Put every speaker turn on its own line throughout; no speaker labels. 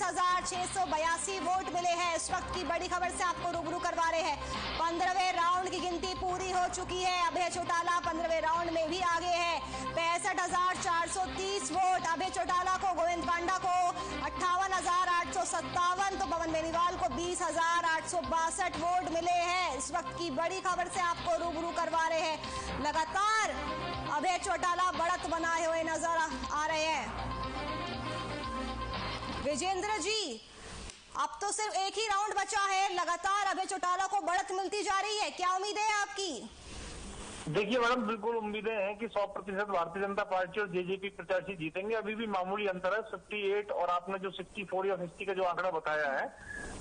20,682 vote मिले हैं। इस वक्त की बड़ी खबर से आपको रूबरू करवा रहे हैं। 15वें राउंड की गिनती पूरी हो चुकी है। अभय चौटाला 15वें राउंड में भी आगे है। 65,430 वोट अभय चौटाला को, गोविंद कांडा को 58,857 तो पवन बेनीवाल को 20,862 वोट मिले हैं। इस वक्त की बड़ी खबर से आपको रूबरू करवा रहे हैं। लगातार अभय चौटाला बढ़त बनाए हुए नजर आ रहे हैं। विजेंद्र जी, अब तो सिर्फ एक ही राउंड बचा है, लगातार अभय चौटाला को बढ़त मिलती जा रही है, क्या उम्मीद है आपकी?
देखिए मैडम, बिल्कुल उम्मीदें हैं कि 100% भारतीय जनता पार्टी और जेजेपी प्रत्याशी जीतेंगे। अभी भी मामूली अंतर है, 58 और आपने जो 64 या 60 का जो आंकड़ा बताया है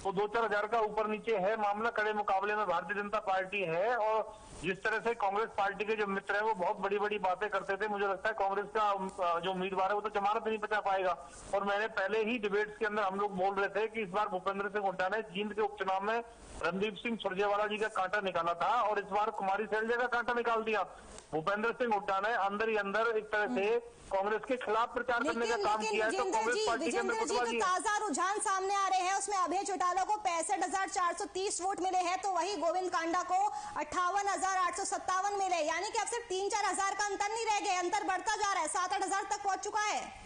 वो 2-4 हजार का ऊपर नीचे है। मामला कड़े मुकाबले में भारतीय जनता पार्टी है। और जिस तरह से कांग्रेस पार्टी के जो मित्र है वो बहुत बड़ी बड़ी बातें करते थे, मुझे लगता है कांग्रेस का जो उम्मीदवार है वो तो जमानत नहीं बचा पाएगा। और मैंने पहले ही डिबेट्स के अंदर हम लोग बोल रहे थे कि इस बार भूपेंद्र सिंह हुड्डा ने जींद के उपचुनाव में रणदीप सिंह सुरजेवाला जी का कांटा निकाला था और इस बार कुमारी सैलजा का कांटा निकाल दिया। भूपेंद्र सिंह हुड्डा ने अंदर ही अंदर एक तरह से कांग्रेस के खिलाफ प्रचार करने का काम किया है। तो कांग्रेस पार्टी के अंदर
जो ताजा रुझान सामने आ रहे हैं उसमें अभय चौटाला को 65,430 वोट मिले हैं, तो वही गोविंद कांडा को 58,857 मिले, यानी कि अब सिर्फ 3-4 हजार का अंतर नहीं रह गए, अंतर बढ़ता जा रहा है, 7-8 हजार तक पहुंच चुका है।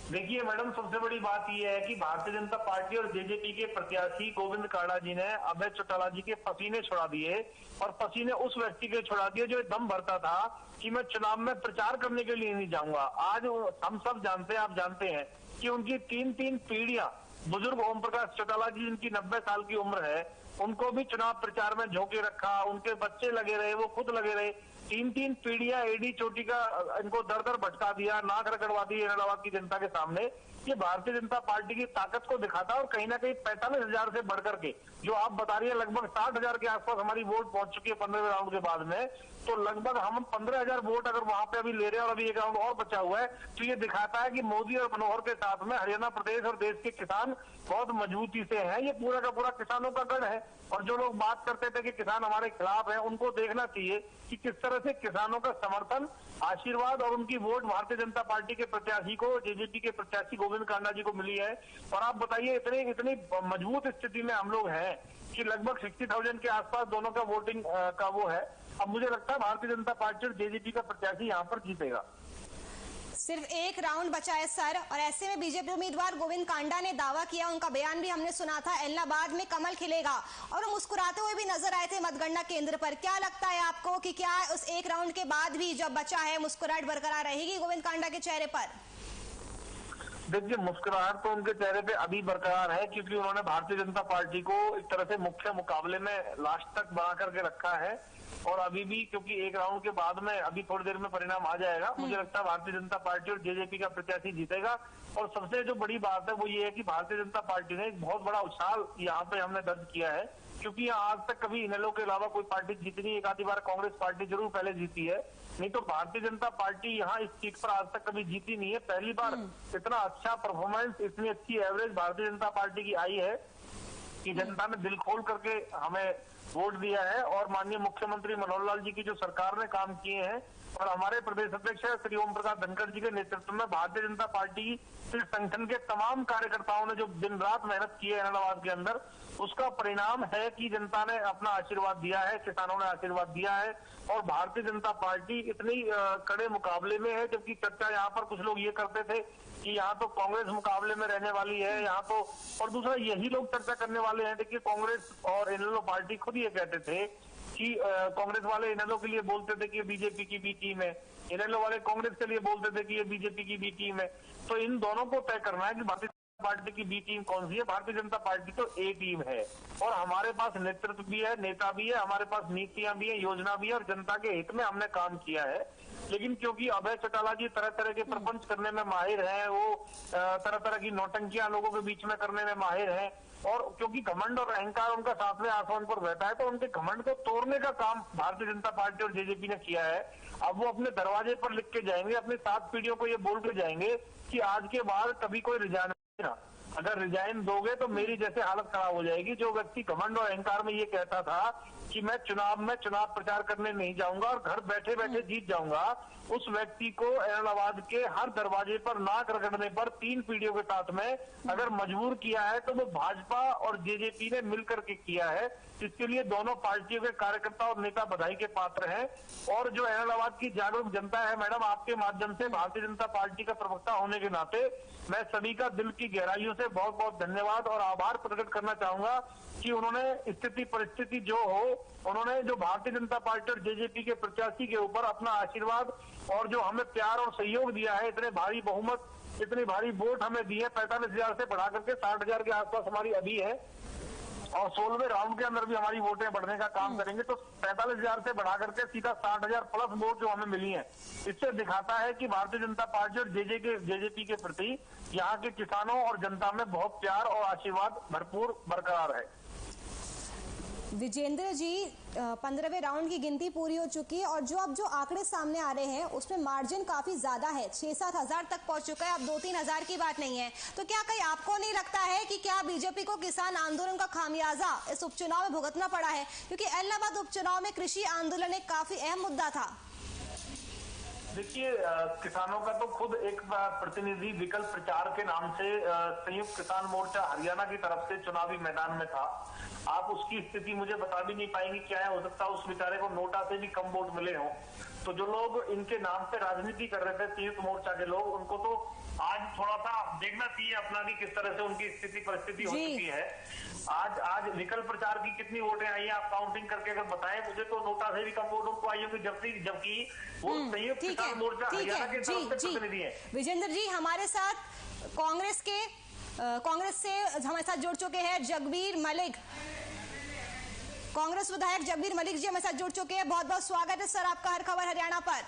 देखिए मैडम, सबसे बड़ी बात यह है कि भारतीय जनता पार्टी और जेजेपी के प्रत्याशी गोविंद कांडा जी ने अभय चौटाला जी के पसीने छुड़ा दिए और पसीने उस व्यक्ति के छुड़ा दिए जो दम भरता था कि मैं चुनाव में प्रचार करने के लिए नहीं जाऊंगा। आज हम सब जानते हैं, आप जानते हैं कि उनकी 3-3 पीढ़ियां, बुजुर्ग ओम प्रकाश चौटाला जी जिनकी 90 साल की उम्र है, उनको भी चुनाव प्रचार में झोंके रखा, उनके बच्चे लगे रहे, वो खुद लगे रहे। 3-3 पीढ़ियां एडी चोटी का इनको दर दर भटका दिया, नाक रगड़वा दी इलाहाबाद की जनता के सामने। ये भारतीय जनता पार्टी की ताकत को दिखाता है। और कहीं ना कहीं 45,000 से बढ़कर के जो आप बता रही है लगभग 60,000 के आसपास हमारी वोट पहुंच चुकी है 15वें राउंड के बाद में, तो लगभग हम 15,000 वोट अगर वहां पे अभी ले रहे हैं और अभी एक राउंड और बचा हुआ है, तो ये दिखाता है कि मोदी और मनोहर के साथ में हरियाणा प्रदेश और देश के किसान बहुत मजबूती से हैं। ये पूरा का पूरा किसानों का गढ़ है। और जो लोग बात करते थे कि किसान हमारे खिलाफ हैं, उनको देखना चाहिए कि किस तरह से किसानों का समर्थन, आशीर्वाद और उनकी वोट भारतीय जनता पार्टी के प्रत्याशी को, जेजेपी के प्रत्याशी गोविंद कांडा जी को मिली है। और आप बताइए, इतनी मजबूत स्थिति में हम लोग हैं कि लगभग 60,000 के आसपास दोनों का वोटिंग का वो है। अब मुझे लगता है भारतीय जनता पार्टी और जेजेपी का प्रत्याशी यहाँ पर जीतेगा।
सिर्फ एक राउंड बचा है सर, और ऐसे में बीजेपी उम्मीदवार गोविंद कांडा ने दावा किया, उनका बयान भी हमने सुना था, इलाहाबाद में कमल खिलेगा, और वो मुस्कुराते हुए भी नजर आए थे मतगणना केंद्र पर। क्या लगता है आपको कि क्या उस एक राउंड के बाद भी जब बचा है मुस्कुराहट बरकरार रहेगी गोविंद कांडा के चेहरे पर?
देखिए, मुस्कुराहट तो उनके चेहरे पे अभी बरकरार है क्योंकि उन्होंने भारतीय जनता पार्टी को एक तरह से मुख्य मुकाबले में लास्ट तक बना करके रखा है। और अभी भी क्योंकि एक राउंड के बाद में अभी थोड़ी देर में परिणाम आ जाएगा, मुझे लगता है भारतीय जनता पार्टी और जेजेपी का प्रत्याशी जीतेगा। और सबसे जो बड़ी बात है वो ये है कि भारतीय जनता पार्टी ने एक बहुत बड़ा उछाल यहाँ पे हमने दर्ज किया है, क्योंकि आज तक कभी इनेलो के अलावा कोई पार्टी जीती नहीं। एक आधी बार कांग्रेस पार्टी जरूर पहले जीती है, नहीं तो भारतीय जनता पार्टी यहाँ इस सीट पर आज तक कभी जीती नहीं है। पहली बार इतना अच्छा परफॉर्मेंस, इतनी अच्छी एवरेज भारतीय जनता पार्टी की आई है कि जनता ने दिल खोल करके हमें वोट दिया है। और माननीय मुख्यमंत्री मनोहर लाल जी की जो सरकार ने काम किए हैं और हमारे प्रदेश अध्यक्ष श्री ओम प्रकाश धनखड़ जी के नेतृत्व में भारतीय जनता पार्टी के संगठन के तमाम कार्यकर्ताओं ने जो दिन रात मेहनत की है इलाहाबाद के अंदर, उसका परिणाम है कि जनता ने अपना आशीर्वाद दिया है, किसानों ने आशीर्वाद दिया है। और भारतीय जनता पार्टी इतनी कड़े मुकाबले में है, जबकि चर्चा यहाँ पर कुछ लोग ये करते थे कि यहाँ तो कांग्रेस मुकाबले में रहने वाली है यहाँ तो, और दूसरा यही लोग चर्चा करने वाले हैं। देखिए, कांग्रेस और इनेलो पार्टी खुद ये कहते थे कि कांग्रेस वाले इनेलो के लिए बोलते थे कि ये बीजेपी की बी टीम है, इनेलो वाले कांग्रेस के लिए बोलते थे कि ये बीजेपी की बी टीम है। तो इन दोनों को तय करना है कि भारतीय पार्टी की बी टीम कौन सी है। भारतीय जनता पार्टी तो ए टीम है और हमारे पास नेतृत्व भी है, नेता भी है, हमारे पास नीतियां भी है, योजना भी है और जनता के हित में हमने काम किया है। लेकिन क्योंकि अभय चौटाला जी तरह तरह के प्रपंच करने में माहिर हैं, वो तरह तरह की नौटंकियां लोगों के बीच में करने में माहिर हैं, और क्योंकि घमंड और अहंकार उनका सातवें आसमान पर बैठा है, तो उनके घमंड को तोड़ने का काम भारतीय जनता पार्टी और जेजेपी ने किया है। अब वो अपने दरवाजे पर लिख के जाएंगे, अपनी 7 पीढ़ियों को ये बोल के जाएंगे कि आज के बाद कभी कोई रिजाइन नहीं। अगर रिजाइन दोगे तो मेरी जैसे हालत खराब हो जाएगी। जो व्यक्ति घमंड और अहंकार में ये कहता था कि मैं चुनाव प्रचार करने नहीं जाऊंगा और घर बैठे बैठे जीत जाऊंगा, उस व्यक्ति को एलनाबाद के हर दरवाजे पर नाक रगड़ने पर 3 पीढ़ियों के साथ में अगर मजबूर किया है तो वो भाजपा और जेजेपी ने मिलकर के किया है। इसके लिए दोनों पार्टियों के कार्यकर्ता और नेता बधाई के पात्र हैं। और जो एलनाबाद की जागरूक जनता है मैडम, आपके माध्यम से भारतीय जनता पार्टी का प्रवक्ता होने के नाते मैं सभी का दिल की गहराइयों से बहुत बहुत धन्यवाद और आभार प्रकट करना चाहूंगा कि उन्होंने स्थिति परिस्थिति जो हो, उन्होंने जो भारतीय जनता पार्टी और जेजेपी के प्रत्याशी के ऊपर अपना आशीर्वाद और जो हमें प्यार और सहयोग दिया है, इतने भारी बहुमत, इतनी भारी वोट हमें दी है, 45,000 से बढ़ा करके 60,000 के आसपास हमारी अभी है और 16वें राउंड के अंदर भी हमारी वोटें बढ़ने का काम करेंगे। तो 45,000 से बढ़ा करके सीधा 60,000 प्लस वोट जो हमें मिली है, इससे दिखाता है कि भारतीय जनता पार्टी और जेजेपी के प्रति यहाँ के किसानों और जनता में बहुत प्यार और आशीर्वाद भरपूर बरकरार है।
विजेंद्र जी, 15वें राउंड की गिनती पूरी हो चुकी है और जो आंकड़े सामने आ रहे हैं उसमें मार्जिन काफी ज्यादा है, 6-7 हजार तक पहुंच चुका है, अब 2-3 हजार की बात नहीं है। तो क्या कहीं आपको नहीं लगता है कि क्या बीजेपी को किसान आंदोलन का खामियाजा इस उपचुनाव में भुगतना पड़ा है? क्योंकि एलनाबाद उपचुनाव में कृषि आंदोलन एक काफी अहम मुद्दा था।
देखिए, किसानों का तो खुद एक प्रतिनिधि विकल्प प्रचार के नाम से संयुक्त किसान मोर्चा हरियाणा की तरफ से चुनावी मैदान में था। आप उसकी स्थिति मुझे बता भी नहीं पाएंगे क्या है, हो सकता है उस बेचारे को नोटा से भी कम वोट मिले हों। तो जो लोग इनके नाम से राजनीति कर रहे थे संयुक्त मोर्चा के लोग, उनको तो आज थोड़ा सा देखना चाहिए अपना कि किस तरह से उनकी स्थिति परिस्थिति हो चुकी है। आज विकल्प प्रचार की कितनी वोटें आई है आप काउंटिंग करके अगर बताएं मुझे, तो नोटा से भी कम वोट उनको आई होंगी, जबकि वो संयुक्त किसान मोर्चा हरियाणा की तरफ से प्रतिनिधि है।
विजेंद्र जी, हमारे साथ कांग्रेस से हमारे साथ जुड़ चुके हैं जगबीर मलिक, कांग्रेस विधायक जगबीर मलिक जी हमारे साथ जुड़ चुके हैं। बहुत बहुत स्वागत है सर आपका हर खबर हरियाणा पर।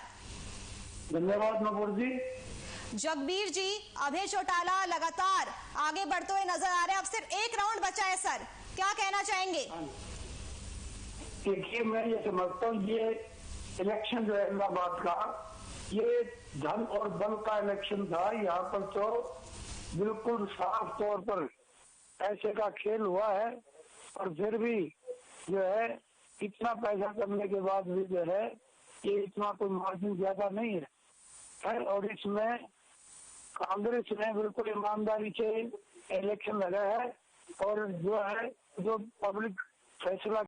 धन्यवाद नवोर जी।
जगबीर जी, अभय चौटाला लगातार आगे बढ़ते हुए नजर आ रहे हैं, अब सिर्फ एक राउंड बचा है सर, क्या कहना चाहेंगे?
देखिए, मैं ये समझता हूँ ये इलेक्शन जो है इलाहाबाद का, ये धन और बल का इलेक्शन था। यहाँ पर तो बिल्कुल साफ तौर पर पैसे का खेल हुआ है और फिर भी जो है इतना पैसा करने के बाद भी जो है ये इतना कोई मार्जिन ज्यादा नहीं है। और इसमें कांग्रेस ने बिल्कुल ईमानदारी से इलेक्शन लगा है और जो है जो पब्लिक फैसला